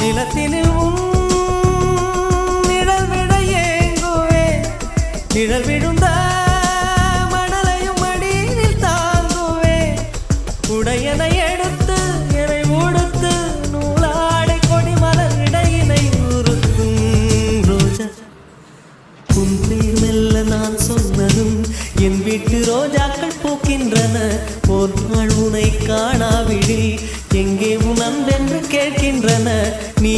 நிலத்தினில் நிழல் விட ஏங்குவே நிழல் விழுந்த மணலையும் அடியில் தாங்குவே உடையனை எடுத்து என்னை உடுத்து நூலாடை கொடி மலர் இடையினை உறுத்தும் ரோஜா உன் பேர் மெல்ல நான் சொன்னதும் என் வீட்டு ரோஜாக்கள் பூக்கின்றன ஒரு நாள் உனை காணாவிடில் எங்கே உன் அன்பென்று கேட்கின்றன நீ